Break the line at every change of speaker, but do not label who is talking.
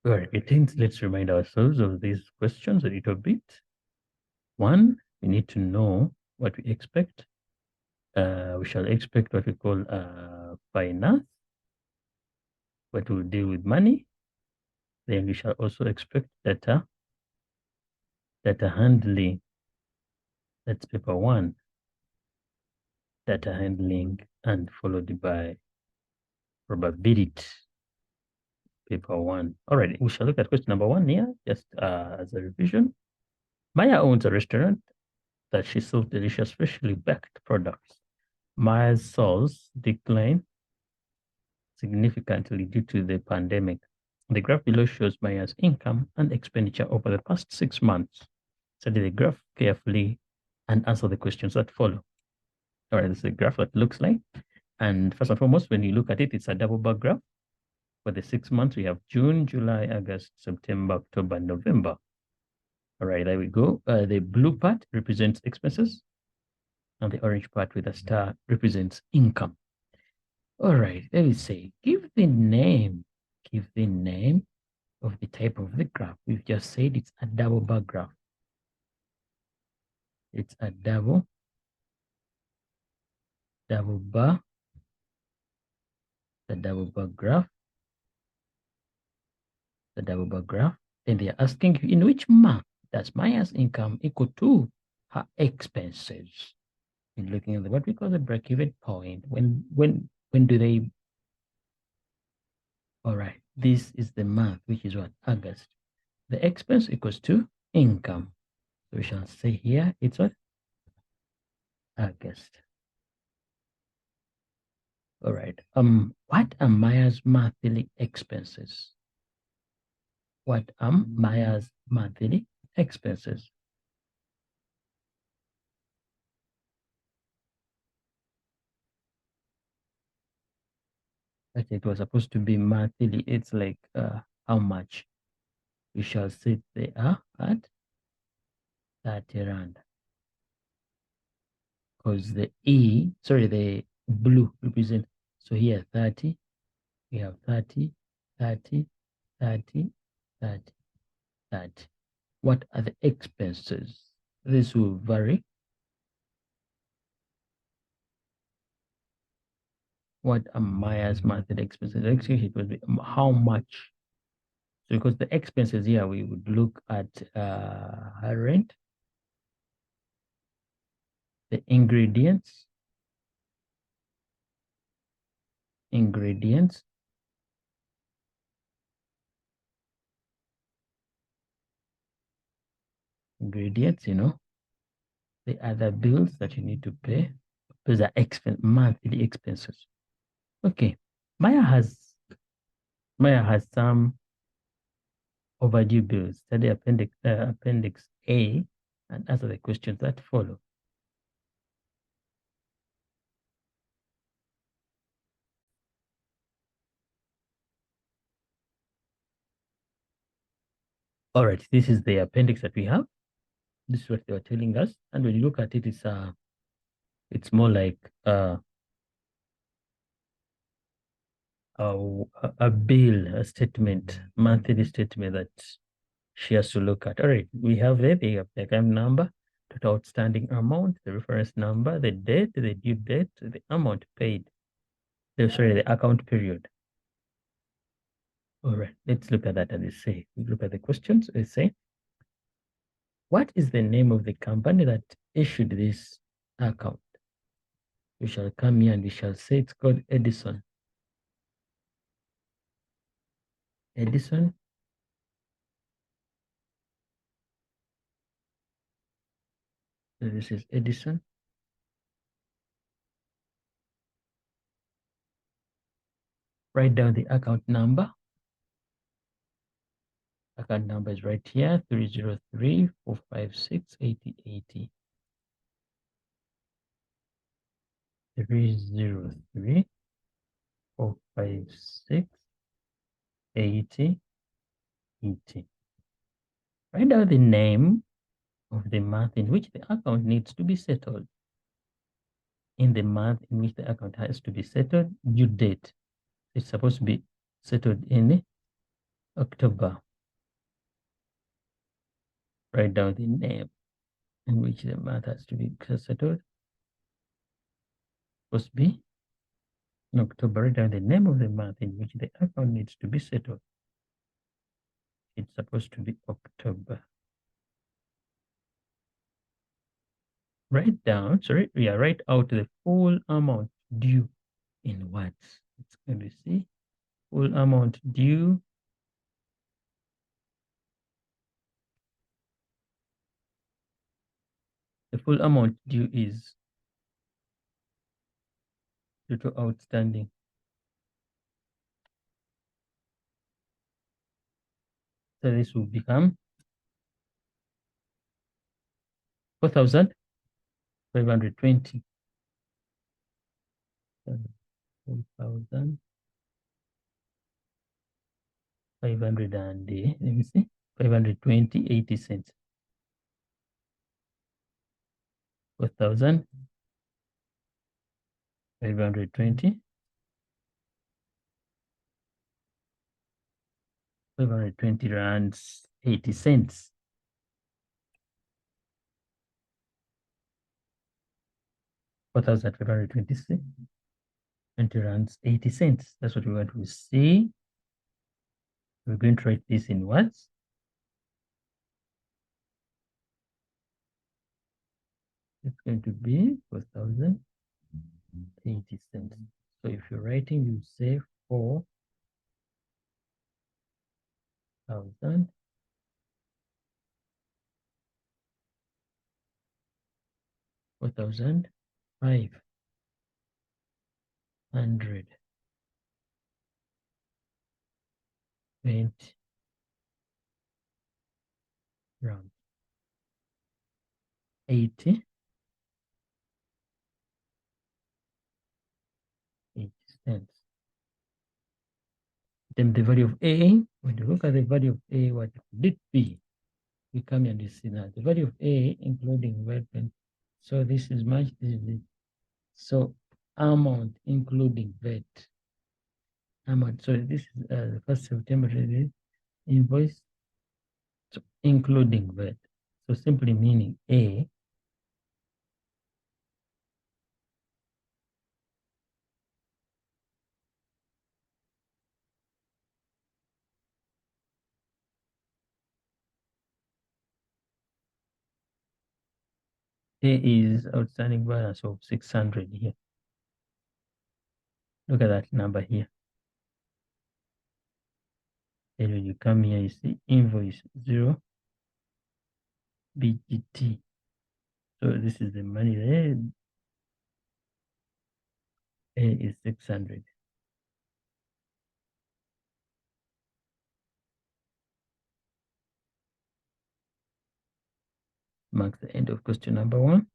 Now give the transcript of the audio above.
All right, let's remind ourselves of these questions a little bit. One, we need to know what we expect. We shall expect what we call finance, what will deal with money. Then we shall also expect data handling. That's paper one, data handling, and followed by probability, paper one. All right, we shall look at question number one here, just as a revision. Maya owns a restaurant that she sells delicious freshly baked products. Maya's sales declined significantly due to the pandemic. The graph below shows Maya's income and expenditure over the past 6 months. Study the graph carefully and answer the questions that follow. All right, this is a graph that looks like. And first and foremost, when you look at it, it's a double bar graph. For the 6 months, we have June, July, August, September, October, November. All right, there we go. The blue part represents expenses, and the orange part with a star represents income. All right, let me say, give the name of the type of the graph. We've just said it's a double bar graph. It's a double bar, the double bar graph, and they're asking you in which month does Maya's income equal to her expenses? And looking at what we call the break-even point. When do they? All right, this is the month, which is what? August. The expense equals to income. So we shall say here it's what? August. All right. What are Maya's monthly expenses? What are Maya's monthly expenses? Okay, it was supposed to be monthly. It's like how much? We shall say they are at 30 rand. Because the blue represent. So here 30, we have 30, 30, 30, 30, 30. What are the expenses? This will vary. What are Maya's monthly expenses? Actually, it will be how much. So because the expenses here, we would look at her rent, the ingredients, you know, the other bills that you need to pay. Those are monthly expenses. Okay, Maya has some overdue bills. Study appendix A and answer the questions that follow. All right, this is the appendix that we have. This is what they were telling us, and when you look at it, it's more like a bill, a statement, monthly statement that she has to look at. All right, we have the account number, total outstanding amount, the reference number, the date, the due date, the amount paid. The account period. All right, let's look at that and say, we look at the questions. They say, what is the name of the company that issued this account? We shall come here and we shall say it's called Edison. Edison. So this is Edison. Write down the account number. Account number is right here, 303-456-8080. 303-456-8080. Write down the name of the month in which the account needs to be settled. In the month in which the account has to be settled, due date. It's supposed to be settled in October. Write down the name in which the month has to be settled. Supposed to be in October. Write down the name of the month in which the account needs to be settled. It's supposed to be October. Write out the full amount due in words. It's going to see full amount due. The full amount due is total outstanding. So this will become 4,520. 4,500 and let me see, 520, 80 cents. 4,520, 520 rands, 80 cents. 4,526, 20 rands, 80 cents. That's what we want to see. We're going to write this in words. It's going to be 4,080 cents. So if you're writing, you say 4,000 4,500 20 round 80 cents. Then the value of A, when you look at the value of A, what could it be? We come and you see that the value of A, including weapon. So this is much, this is it. So amount, including VAT. Amount. So this is the 1st September invoice, so including VAT. So simply meaning A is outstanding balance of 600 here. Look at that number here. And when you come here, you see invoice 0 BGT. So this is the money there. A is 600. Marks the end of question number 1.